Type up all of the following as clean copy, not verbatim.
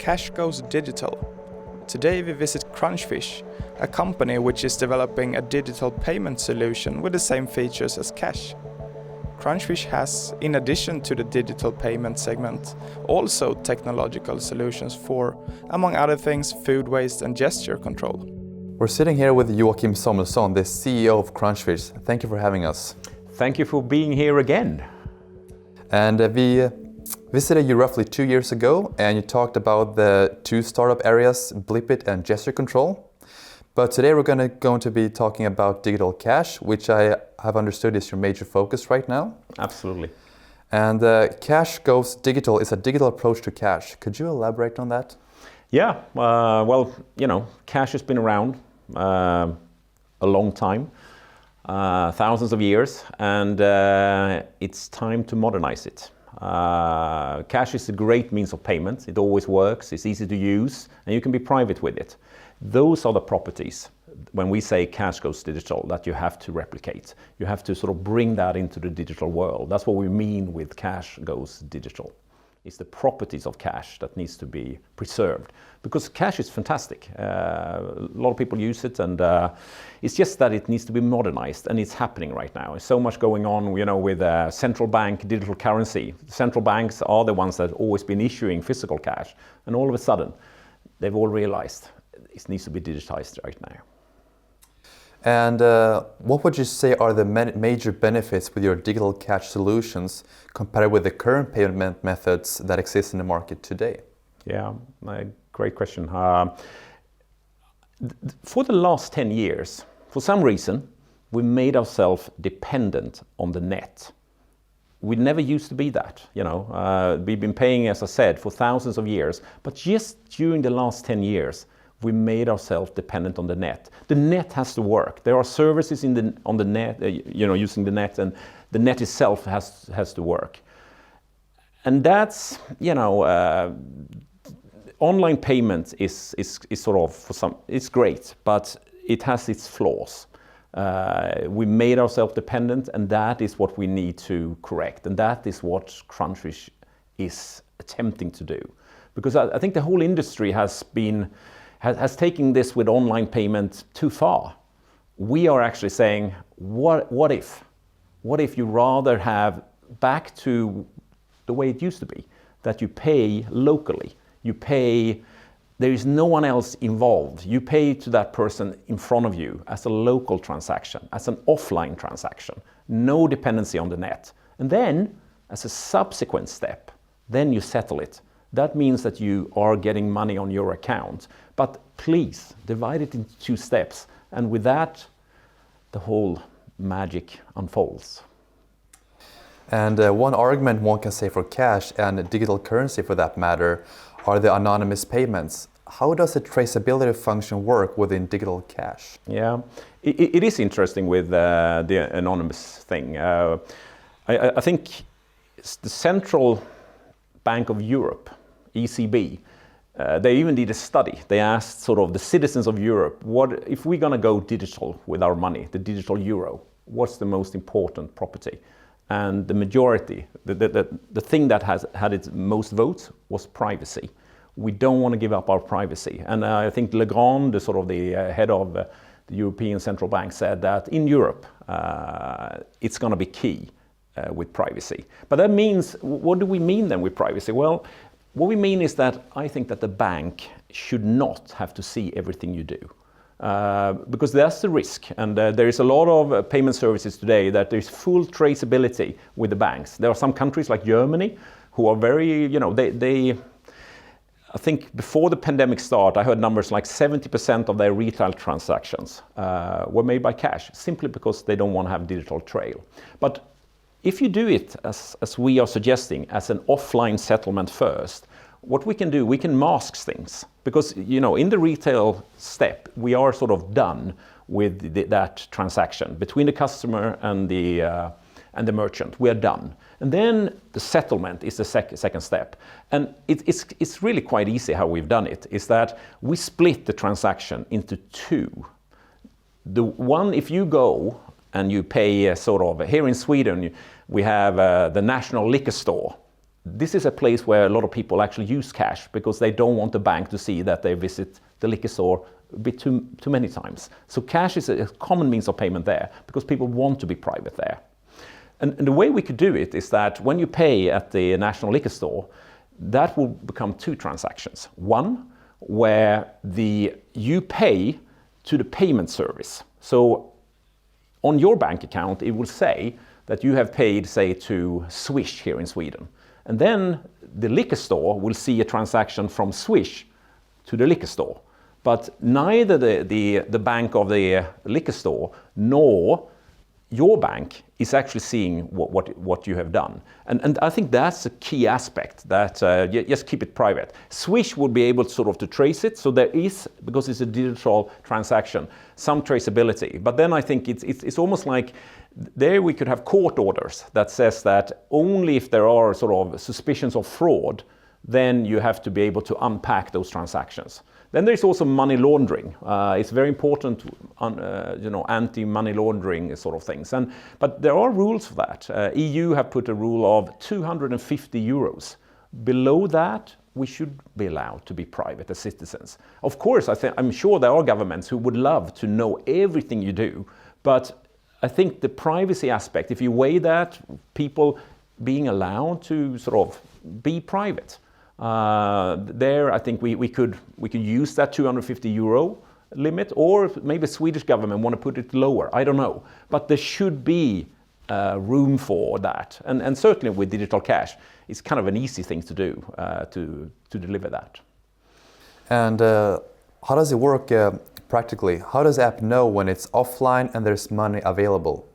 cash goes digital. Today we visit Crunchfish, a company which is developing a digital payment solution with the same features as cash. Crunchfish has, in addition to the digital payment segment, also technological solutions for, among other things, food waste and gesture control. We're sitting here with Joachim, the CEO of Crunchfish. Thank you for having us. Thank you for being here again. And we visited you roughly 2 years ago, and you talked about the two startup areas, Blipit and gesture control. But today we're going to be talking about digital cash, which I have understood is your major focus right now. Absolutely. And cash goes digital is a digital approach to cash. Could you elaborate on that? Yeah, cash has been around a long time, thousands of years, and it's time to modernize it. Cash is a great means of payment. It always works, it's easy to use, and you can be private with it. Those are the properties, when we say cash goes digital, that you have to replicate. You have to sort of bring that into the digital world. That's what we mean with cash goes digital. It's the properties of cash that needs to be preserved. Because cash is fantastic. A lot of people use it, and it's just that it needs to be modernized, and it's happening right now. There's so much going on, with central bank digital currency. Central banks are the ones that have always been issuing physical cash, and all of a sudden, they've all realized it needs to be digitized right now. And what would you say are the major benefits with your digital cash solutions compared with the current payment methods that exist in the market today? Yeah, great question. For the last 10 years, for some reason, we made ourselves dependent on the net. We never used to be that, We've been paying, as I said, for thousands of years, but just during the last 10 years, we made ourselves dependent on the net. The net has to work. There are services on the net, using the net, and the net itself has to work. And that's, online payment is sort of, for some, it's great, but it has its flaws. We made ourselves dependent, and that is what we need to correct. And that is what Crunchfish is attempting to do. Because I think the whole industry has taken this with online payment too far. We are actually saying, what if? What if you rather have back to the way it used to be, that you pay locally, there is no one else involved. You pay to that person in front of you as a local transaction, as an offline transaction, no dependency on the net. And then, as a subsequent step, then you settle it. That means that you are getting money on your account. But please, divide it into 2 steps. And with that, the whole magic unfolds. And one argument one can say for cash and digital currency for that matter are the anonymous payments. How does the traceability function work within digital cash? Yeah, it is interesting with the anonymous thing. I think the Central Bank of Europe, ECB, they even did a study. They asked sort of the citizens of Europe, what if we're going to go digital with our money, the digital euro, what's the most important property? And the majority, the thing that has had its most votes was privacy. We don't want to give up our privacy. And I think Legrand, the head of the European Central Bank, said that in Europe, it's going to be key with privacy. But that means, what do we mean then with privacy? Well, what we mean is that I think that the bank should not have to see everything you do. Because that's the risk. And there is a lot of payment services today that there's full traceability with the banks. There are some countries like Germany who are very, I think before the pandemic start, I heard numbers like 70% of their retail transactions were made by cash, simply because they don't want to have digital trail. But if you do it, as we are suggesting, as an offline settlement first, what we can do, we can mask things. Because, in the retail step, we are sort of done with that transaction between the customer and the merchant. We are done. And then the settlement is the second step. And it's really quite easy how we've done it, is that we split the transaction into 2. The one, if you go and you pay here in Sweden, we have the National Liquor Store. this is a place where a lot of people actually use cash because they don't want the bank to see that they visit the liquor store a bit too many times. So cash is a common means of payment there because people want to be private there. And the way we could do it is that when you pay at the national liquor store, that will become 2 transactions. One, where you pay to the payment service. So on your bank account, it will say that you have paid, say, to Swish here in Sweden. And then the liquor store will see a transaction from Swish to the liquor store. But neither the bank of the liquor store nor your bank is actually seeing what you have done. And I think that's a key aspect, that just keep it private. Swish would be able to trace it, so there is, because it's a digital transaction, some traceability. But then I think it's almost like there we could have court orders that says that only if there are suspicions of fraud, then you have to be able to unpack those transactions. Then there's also money laundering. It's very important, anti-money laundering things. But there are rules for that. EU have put a rule of 250 euros. Below that, we should be allowed to be private as citizens. Of course, I'm sure there are governments who would love to know everything you do, but I think the privacy aspect, if you weigh that, people being allowed to be private, there I think we could use that 250 euro limit, or maybe Swedish government want to put it lower, I don't know. But there should be room for that, and certainly with digital cash, it's kind of an easy thing to do to deliver that. And how does it work practically? How does the app know when it's offline and there's money available?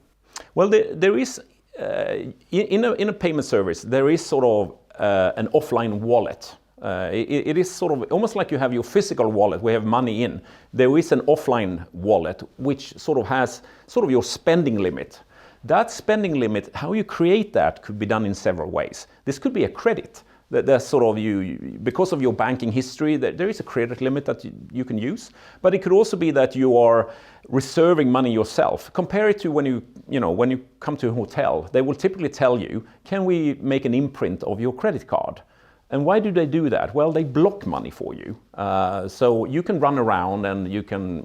Well, there is in a payment service there is an offline wallet. It is almost like you have your physical wallet where you have money in. There is an offline wallet which has your spending limit. That spending limit, how you create that could be done in several ways. This could be a credit. That's because of your banking history, there is a credit limit that you can use. But it could also be that you are reserving money yourself. Compare it to when you come to a hotel, they will typically tell you, can we make an imprint of your credit card? And why do they do that? Well, they block money for you. So you can run around and you can,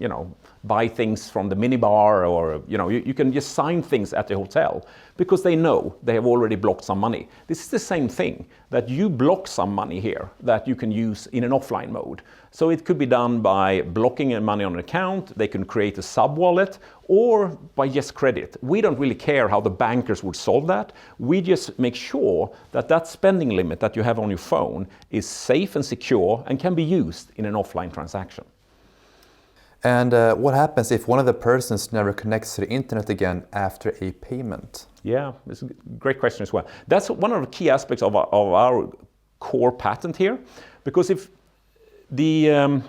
buy things from the minibar, or, you can just sign things at the hotel because they know they have already blocked some money. This is the same thing, that you block some money here that you can use in an offline mode. So it could be done by blocking money on an account, they can create a sub-wallet, or by just credit. We don't really care how the bankers would solve that. We just make sure that that spending limit that you have on your phone is safe and secure and can be used in an offline transaction. And what happens if one of the persons never connects to the internet again after a payment? Yeah, it's a great question as well. That's one of the key aspects of our core patent here, because if the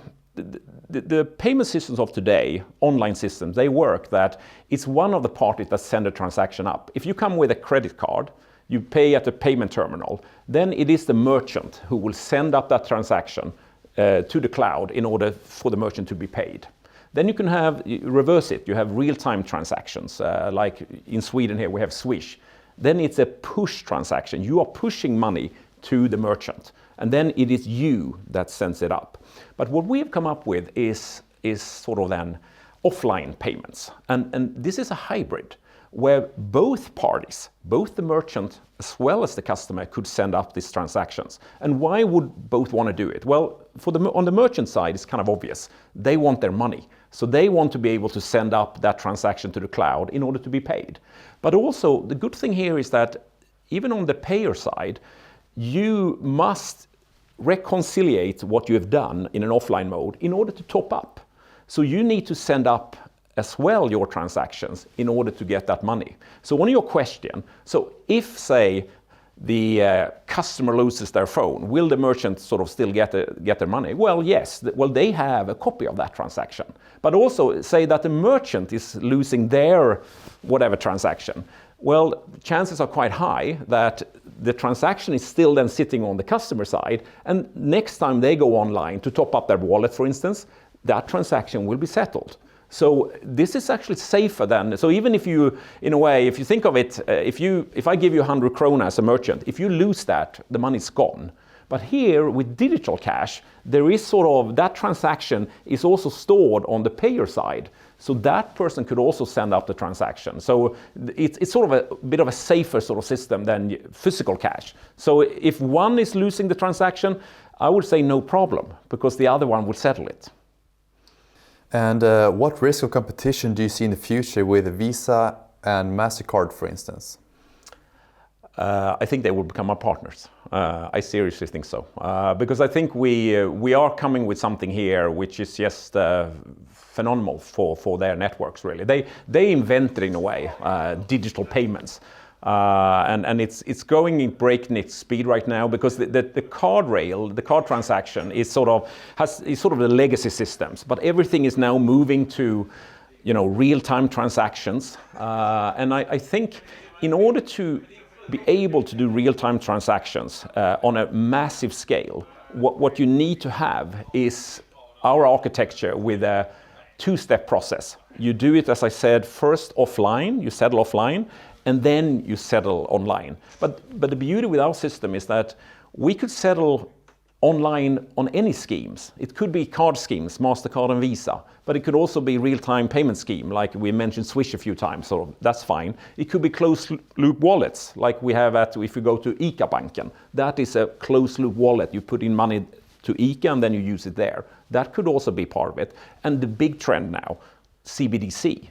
payment systems of today, online systems, they work that it's one of the parties that send a transaction up. If you come with a credit card, you pay at the payment terminal, then it is the merchant who will send up that transaction to the cloud in order for the merchant to be paid. Then you can reverse it. You have real-time transactions, like in Sweden here we have Swish. Then it's a push transaction. You are pushing money to the merchant, and then it is you that sends it up. But what we have come up with is then offline payments. And this is a hybrid where both parties, both the merchant as well as the customer, could send up these transactions. And why would both want to do it? Well, on the merchant side, it's kind of obvious. They want their money. So they want to be able to send up that transaction to the cloud in order to be paid. But also, the good thing here is that even on the payer side, you must reconciliate what you have done in an offline mode in order to top up. So you need to send up as well your transactions in order to get that money. So on your question, so if, say, the customer loses their phone, will the merchant still get their money? Well, yes. Well, they have a copy of that transaction. But also say that the merchant is losing their whatever transaction. Well, chances are quite high that the transaction is still then sitting on the customer side, and next time they go online to top up their wallet, for instance, that transaction will be settled. So this is actually safer than, so even if you, in a way, if you think of it, if I give you 100 krona as a merchant, if you lose that, the money's gone. But here with digital cash, there is sort of, that transaction is also stored on the payer side. So that person could also send up the transaction. So it's sort of a bit of a safer sort of system than physical cash. So if one is losing the transaction, I would say no problem, because the other one would settle it. And what risk of competition do you see in the future with VISA and Mastercard, for instance? I think they will become our partners. I seriously think so. Because I think we are coming with something here which is just phenomenal for their networks, really. They invented, in a way, digital payments. And it's going in breakneck speed right now, because the card rail, the card transaction is sort of the legacy systems, but everything is now moving to, real-time transactions. And I think in order to be able to do real-time transactions on a massive scale, what you need to have is our architecture with a two-step process. You do it, as I said, first offline, you settle offline, and then you settle online. But the beauty with our system is that we could settle online on any schemes. It could be card schemes, Mastercard and Visa, but it could also be real-time payment scheme, like we mentioned Swish a few times, so that's fine. It could be closed-loop wallets, like we have if you go to ICA-banken. That is a closed-loop wallet. You put in money to ICA and then you use it there. That could also be part of it. And the big trend now, CBDC.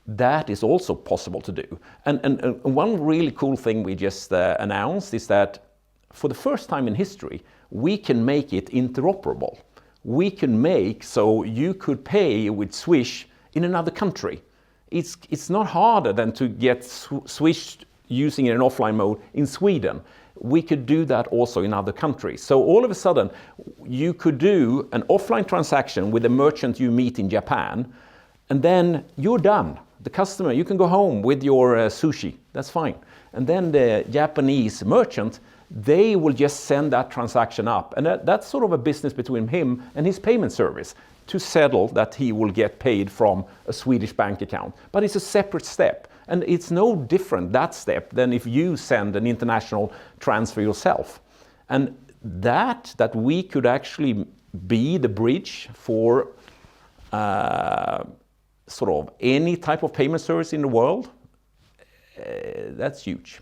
That is also possible to do. And one really cool thing we just announced is that for the first time in history, we can make it interoperable. We can make so you could pay with Swish in another country. It's not harder than to get Swish using it in offline mode in Sweden. We could do that also in other countries. So all of a sudden, you could do an offline transaction with a merchant you meet in Japan, and then you're done. The customer, you can go home with your sushi, that's fine. And then the Japanese merchant, they will just send that transaction up. And that's sort of a business between him and his payment service to settle that he will get paid from a Swedish bank account. But it's a separate step. And it's no different, that step, than if you send an international transfer yourself. And that we could actually be the bridge for sort of any type of payment service in the world, that's huge.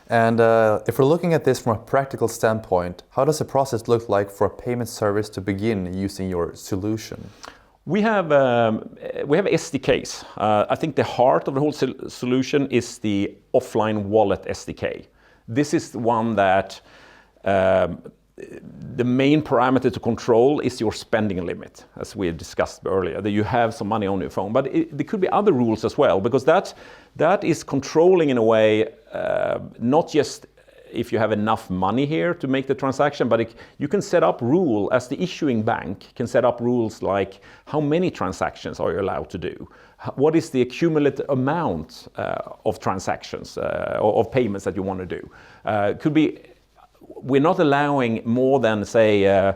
And if we're looking at this from a practical standpoint, how does the process look like for a payment service to begin using your solution? We have SDKs. I think the heart of the whole solution is the offline wallet SDK. This is the one that the main parameter to control is your spending limit, as we discussed earlier, that you have some money on your phone. But there could be other rules as well, because that is controlling, in a way, not just if you have enough money here to make the transaction, but you can set up rule, as the issuing bank can set up rules like how many transactions are you allowed to do? What is the accumulated amount of transactions, of payments that you want to do? Could be, we're not allowing more than, say,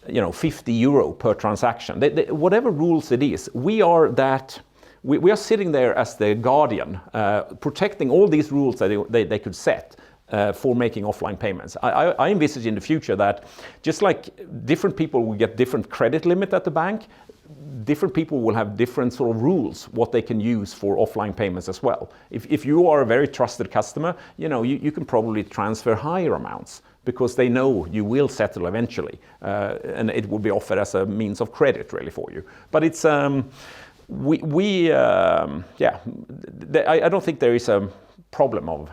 50 euro per transaction. Whatever rules it is, we are sitting there as the guardian, protecting all these rules that they could set for making offline payments. I envisage in the future that just like different people will get different credit limit at the bank, different people will have different sort of rules what they can use for offline payments as well. If you are a very trusted customer, you can probably transfer higher amounts because they know you will settle eventually, and it will be offered as a means of credit really for you. But it's I don't think there is a problem of.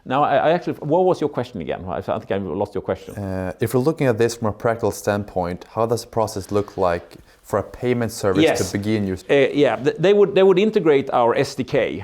Now, I actually, what was your question again? I think I lost your question. If we're looking at this from a practical standpoint, how does the process look like for a payment service to begin your? They would integrate our SDK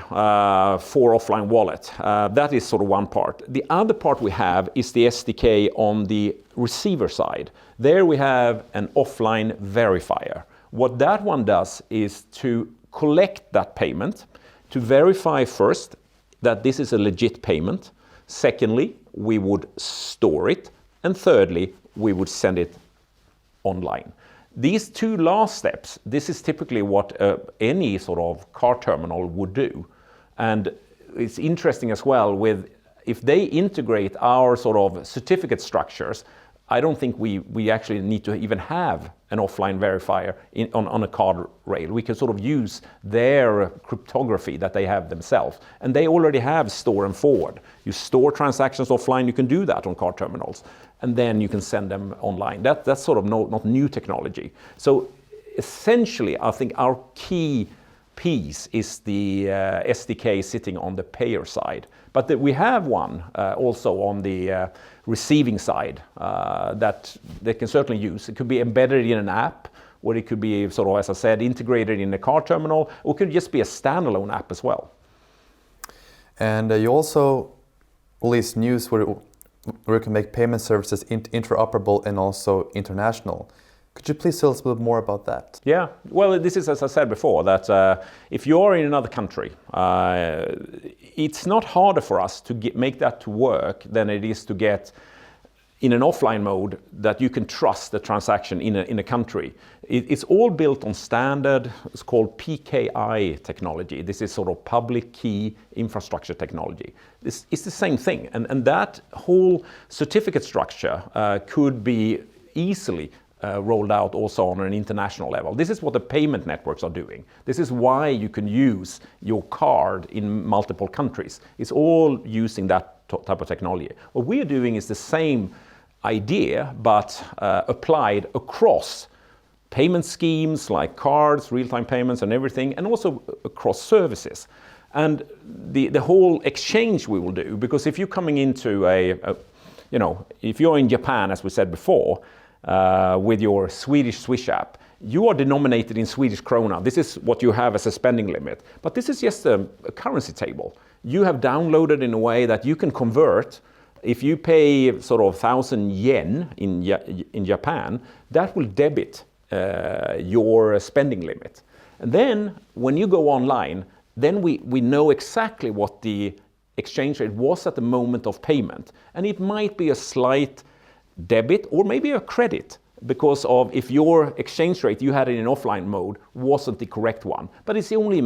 for offline wallet. That is sort of one part. The other part we have is the SDK on the receiver side. There we have an offline verifier. What that one does is to collect that payment, to verify first that this is a legit payment. Secondly, we would store it. And thirdly, we would send it online. These two last steps, this is typically what any sort of car terminal would do. And it's interesting as well with, if they integrate our sort of certificate structures, I don't think we actually need to even have an offline verifier on a card rail. We can sort of use their cryptography that they have themselves. And they already have store and forward. You store transactions offline, you can do that on card terminals. And then you can send them online. That's sort of not new technology. So essentially, I think our key piece is the SDK sitting on the payer side. But we have one also on the receiving side that they can certainly use. It could be embedded in an app, or it could be sort of, as I said, integrated in a car terminal, or it could just be a standalone app as well. And you also release news where you can make payment services interoperable and also international. Could you please tell us a little bit more about that? Yeah, well, this is, as I said before, that if you're in another country, it's not harder for us to make that to work than it is to get in an offline mode that you can trust the transaction in a country. It's all built on standard, it's called PKI technology. This is sort of public key infrastructure technology. It's the same thing, and that whole certificate structure could be easily rolled out also on an international level. This is what the payment networks are doing. This is why you can use your card in multiple countries. It's all using that type of technology. What we are doing is the same idea, but applied across payment schemes like cards, real-time payments and everything, and also across services. And the whole exchange we will do, because if you're coming into if you're in Japan, as we said before, with your Swedish Swish app, you are denominated in Swedish krona. This is what you have as a spending limit. But this is just a currency table. You have downloaded in a way that you can convert. If you pay sort of 1,000 yen in Japan, that will debit your spending limit. And then when you go online, then we know exactly what the exchange rate was at the moment of payment. And it might be a slight debit or maybe a credit because of if your exchange rate you had in an offline mode wasn't the correct one. But it's only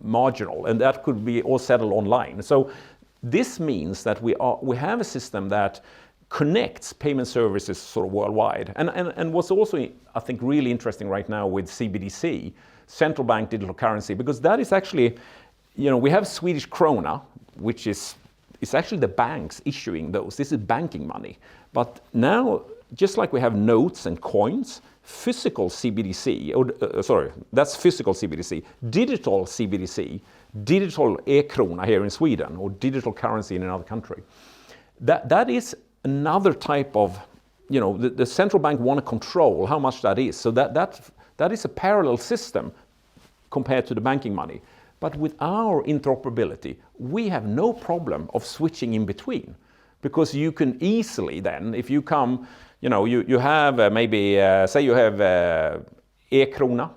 marginal, and that could be all settled online. So this means that we have a system that connects payment services sort of worldwide. And what's also, I think, really interesting right now with CBDC, central bank digital currency, because that is actually, we have Swedish krona, which is actually the banks issuing those. This is banking money. But now, just like we have notes and coins, physical CBDC, that's physical CBDC, digital CBDC, digital e-krona here in Sweden, or digital currency in another country. That is another type of, the central bank want to control how much that is. So that is a parallel system compared to the banking money. But with our interoperability, we have no problem of switching in between. Because you can easily then, if you come, you have say you have e-krona,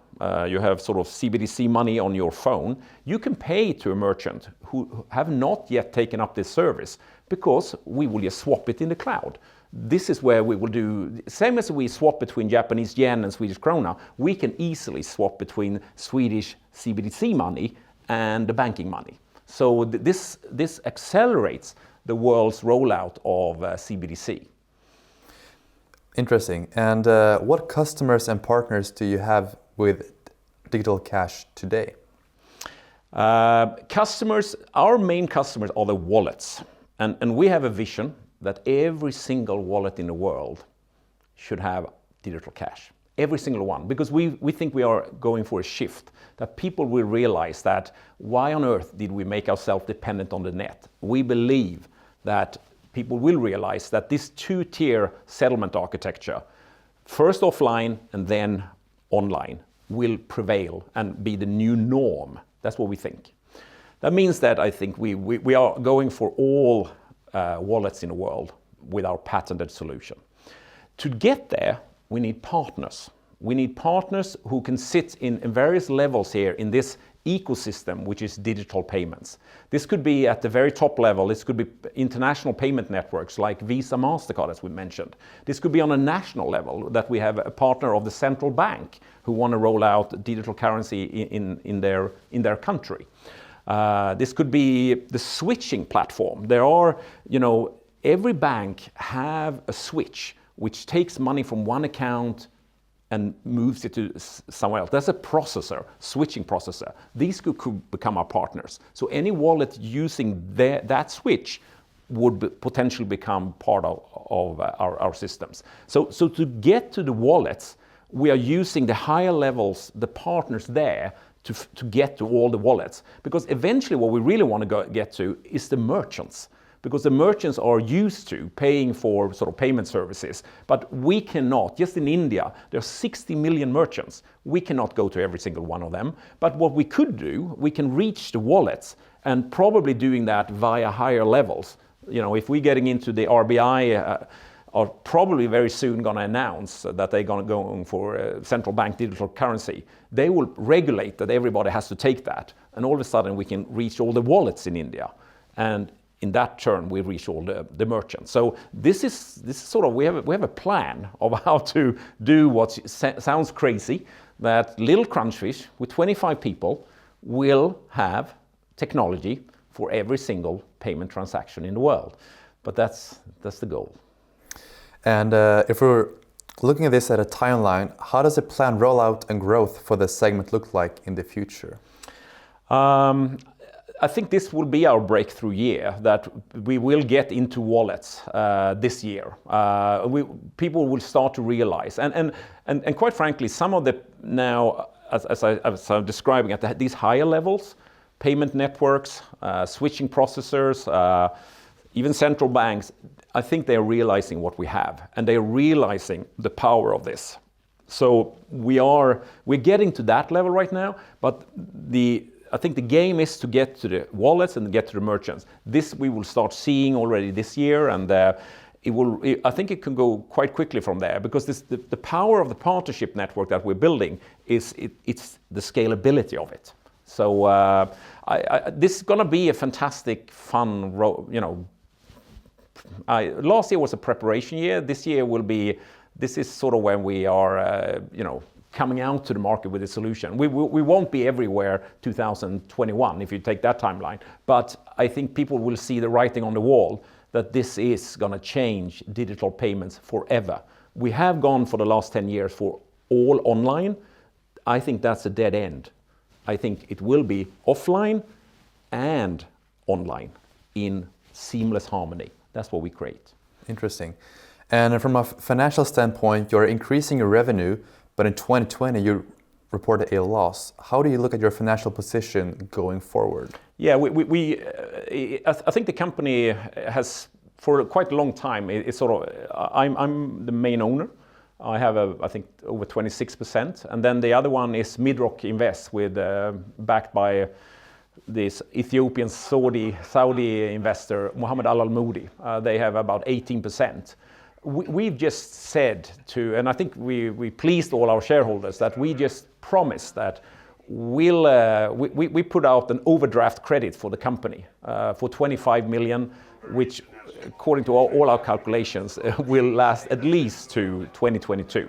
you have sort of CBDC money on your phone, you can pay to a merchant who have not yet taken up this service because we will just swap it in the cloud. This is where we will do, same as we swap between Japanese yen and Swedish krona, we can easily swap between Swedish CBDC money and the banking money. So this accelerates the world's rollout of CBDC. Interesting. And what customers and partners do you have with digital cash today? Our main customers are the wallets. And we have a vision that every single wallet in the world should have digital cash. Every single one. Because we think we are going for a shift. That people will realize that why on earth did we make ourselves dependent on the net? We believe that people will realize that this two-tier settlement architecture, first offline and then online, will prevail and be the new norm. That's what we think. That means that I think we are going for all wallets in the world with our patented solution. To get there, we need partners. We need partners who can sit in various levels here in this ecosystem which is digital payments. This could be at the very top level. This could be international payment networks like VISA, Mastercard, as we mentioned. This could be on a national level, that we have a partner of the central bank who want to roll out digital currency in their country. This could be the switching platform. There are, every bank have a switch which takes money from one account and moves it to somewhere else. That's a processor, switching processor. These could become our partners. So any wallet using that switch would potentially become part of our systems. So to get to the wallets, we are using the higher levels, the partners there, to get to all the wallets. Because eventually what we really want to get to is the merchants. Because the merchants are used to paying for sort of payment services, but we cannot. Just in India, there are 60 million merchants. We cannot go to every single one of them. But what we could do, we can reach the wallets, and probably doing that via higher levels. If we're getting into the RBI, are probably very soon going to announce that they're going to go for central bank digital currency. They will regulate that everybody has to take that, and all of a sudden we can reach all the wallets in India, and in that turn we reach all the merchants. So this is sort of, we have a plan of how to do what sounds crazy, that little Crunchfish with 25 people will have technology for every single payment transaction in the world. But that's the goal. And if we're looking at this at a timeline, how does the planned rollout and growth for the segment look like in the future? I think this will be our breakthrough year, that we will get into wallets this year. People will start to realize, and quite frankly, some of the now, as I'm describing at these higher levels, payment networks, switching processors, even central banks, I think they're realizing what we have, and they're realizing the power of this. So we're getting to that level right now, but I think the game is to get to the wallets and get to the merchants. This we will start seeing already this year, and I think it can go quite quickly from there, because the power of the partnership network that we're building it's the scalability of it. So this is going to be a fantastic, fun, last year was a preparation year. This year this is sort of when we are, coming out to the market with a solution. We won't be everywhere 2021 if you take that timeline, but I think people will see the writing on the wall that this is going to change digital payments forever. We have gone for the last 10 years for all online. I think that's a dead end. I think it will be offline and online in seamless harmony. That's what we create. Interesting. And from a financial standpoint, you're increasing your revenue, but in 2020 you reported a loss. How do you look at your financial position going forward? Yeah, I think the company has, for quite a long time, it's sort of, I'm the main owner. I have I think over 26%, and then the other one is Midrock Invest, with backed by this Ethiopian Saudi investor Mohammed Al Almoudi. They have about 18%. We've just said and I think we pleased all our shareholders, that we just promised that we put out an overdraft credit for the company for 25 million, which according to all our calculations will last at least to 2022.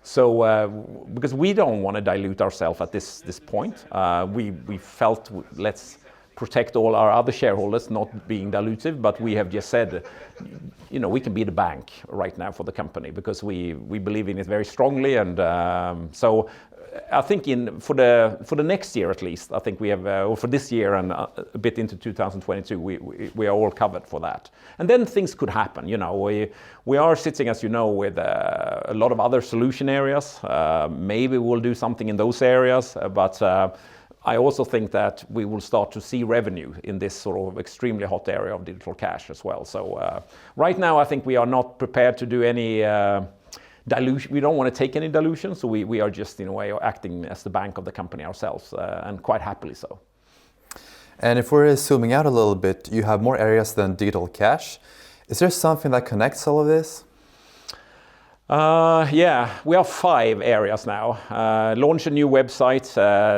So because we don't want to dilute ourselves at this point, we felt let's protect all our other shareholders, not being dilutive, but we have just said, we can be the bank right now for the company, because we believe in it very strongly, and so I think for the next year at least, I think we have, or for this year and a bit into 2022, we are all covered for that. And then things could happen, we are sitting, as you know, with a lot of other solution areas. Maybe we'll do something in those areas, but I also think that we will start to see revenue in this sort of extremely hot area of digital cash as well. So right now I think we are not prepared to do any dilution. We don't want to take any dilution, so we are just in a way acting as the bank of the company ourselves, and quite happily so. And if we're zooming out a little bit, you have more areas than digital cash. Is there something that connects all of this? Yeah, we are 5 areas now. Launch a new website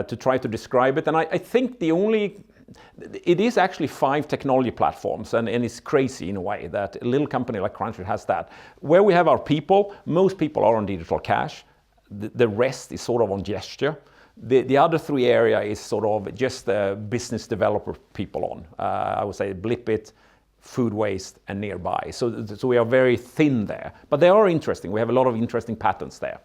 to try to describe it, and I think it is actually 5 technology platforms, and it's crazy in a way that a little company like Crunchfish has that. Where we have our people, most people are on digital cash. The rest is sort of on gesture. The other 3 area is sort of just business developer people on. I would say Blipit, food waste, and nearby. So we are very thin there, but they are interesting. We have a lot of interesting patterns there.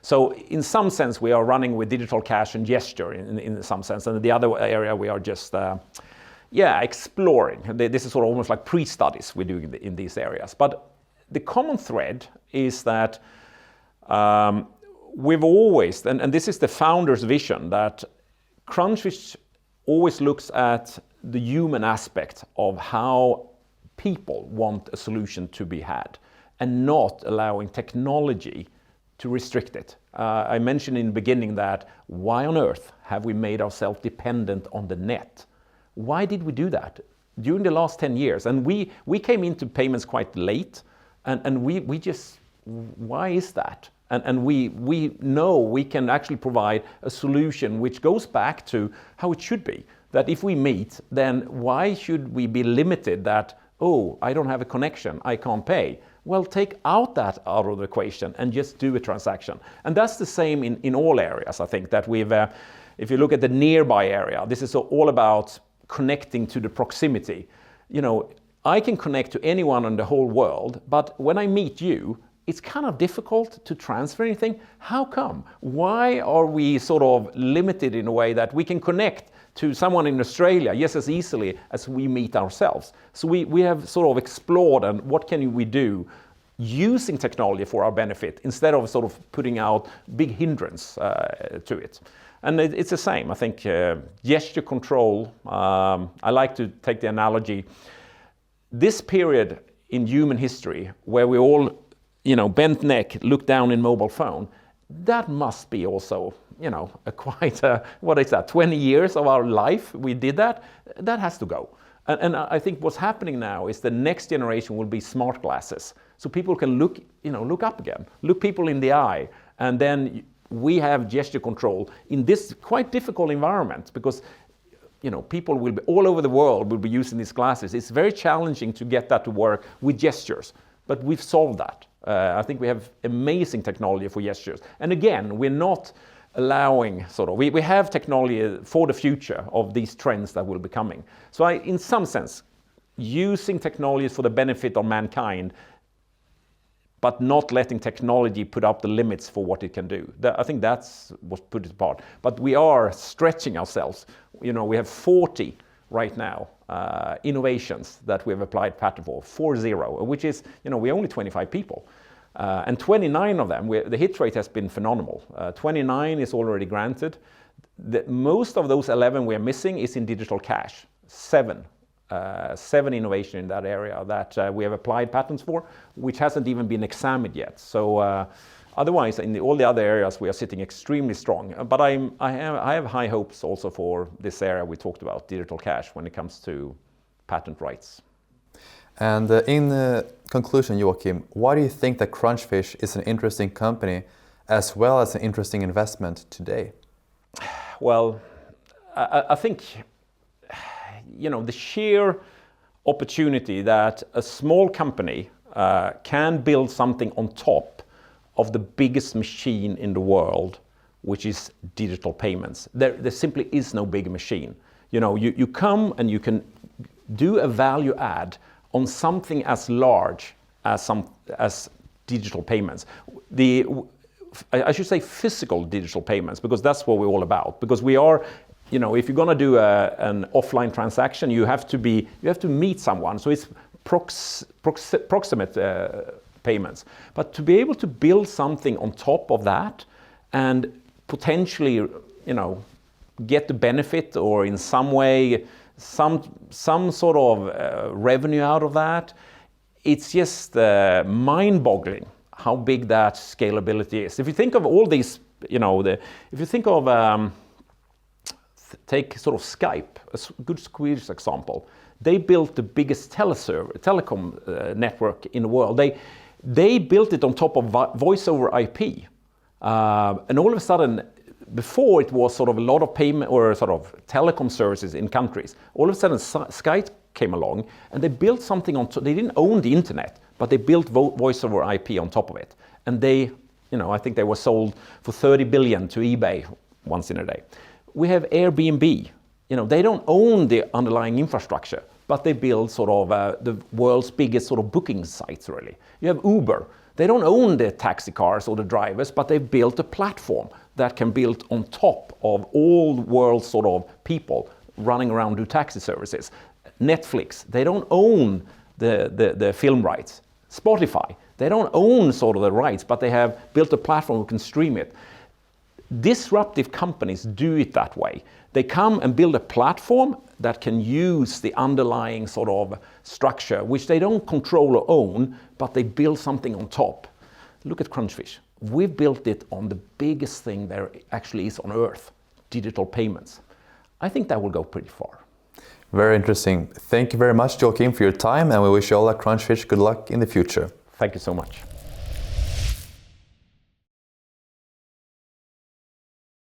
So in some sense, we are running with digital cash and gesture in some sense. And the other area we are just, exploring. This is sort of almost like pre-studies we're doing in these areas. But the common thread is that we've always, and this is the founder's vision, that Crunchfish always looks at the human aspect of how people want a solution to be had, and not allowing technology to restrict it. I mentioned in the beginning that why on earth have we made ourselves dependent on the net? Why did we do that during the last 10 years? And we came into payments quite late, and we just, why is that? And we know we can actually provide a solution which goes back to how it should be. That if we meet, then why should we be limited that, oh, I don't have a connection, I can't pay? Well, take out that out of the equation and just do a transaction. And that's the same in all areas, I think, that we've, if you look at the nearby area, this is all about connecting to the proximity. You know, I can connect to anyone in the whole world, but when I meet you, it's kind of difficult to transfer anything. How come? Why are we sort of limited in a way that we can connect to someone in Australia just as easily as we meet ourselves? So we have sort of explored and what can we do using technology for our benefit instead of sort of putting out big hindrance to it. And it's the same. I think gesture control, I like to take the analogy. This period in human history where we all, bent neck, look down in mobile phone, that must be also, what is that, 20 years of our life we did that? That has to go. And I think what's happening now is the next generation will be smart glasses. So people can look up again, look people in the eye, and then we have gesture control in this quite difficult environment because people will be all over the world will be using these glasses. It's very challenging to get that to work with gestures, but we've solved that. I think we have amazing technology for gestures. And again, we're not allowing we have technology for the future of these trends that will be coming. So in some sense, using technology for the benefit of mankind, but not letting technology put up the limits for what it can do. I think that's what put it apart. But we are stretching ourselves. We have 40 right now innovations that we have applied patent for, 40, which is, we're only 25 people. And 29 of them, the hit rate has been phenomenal. 29 is already granted. Most of those 11 we're missing is in digital cash. 7 innovation in that area that we have applied patents for, which hasn't even been examined yet. So otherwise, in all the other areas, we are sitting extremely strong. But I have high hopes also for this area we talked about, digital cash, when it comes to patent rights. And in conclusion, Joachim, why do you think that Crunchfish is an interesting company as well as an interesting investment today? Well, I think the sheer opportunity that a small company can build something on top of the biggest machine in the world, which is digital payments. There simply is no big machine. You come and you can do a value add on something as large as digital payments. I should say physical digital payments, because that's what we're all about. Because we are, if you're going to do an offline transaction, you have to meet someone. So it's proximate payments. But to be able to build something on top of that and potentially, get the benefit or in some way some sort of revenue out of that, it's just mind-boggling how big that scalability is. If you think of all these, if you think of, take sort of Skype, a good Swedish example, they built the biggest telecom network in the world. They built it on top of voice over IP. And all of a sudden, before it was sort of a lot of payment or sort of telecom services in countries. All of a sudden Skype came along and they built something on top. They didn't own the internet, but they built voice over IP on top of it. And they, I think they were sold for 30 billion to eBay once in a day. We have Airbnb. They don't own the underlying infrastructure, but they build sort of the world's biggest sort of booking sites, really. You have Uber. They don't own the taxi cars or the drivers, but they built a platform that can build on top of all the world's sort of people running around do taxi services. Netflix, they don't own the film rights. Spotify, they don't own sort of the rights, but they have built a platform who can stream it. Disruptive companies do it that way. They come and build a platform that can use the underlying sort of structure, which they don't control or own, but they build something on top. Look at Crunchfish. We've built it on the biggest thing there actually is on earth, digital payments. I think that will go pretty far. Very interesting. Thank you very much, Joachim, for your time, and we wish you all at Crunchfish good luck in the future. Thank you so much.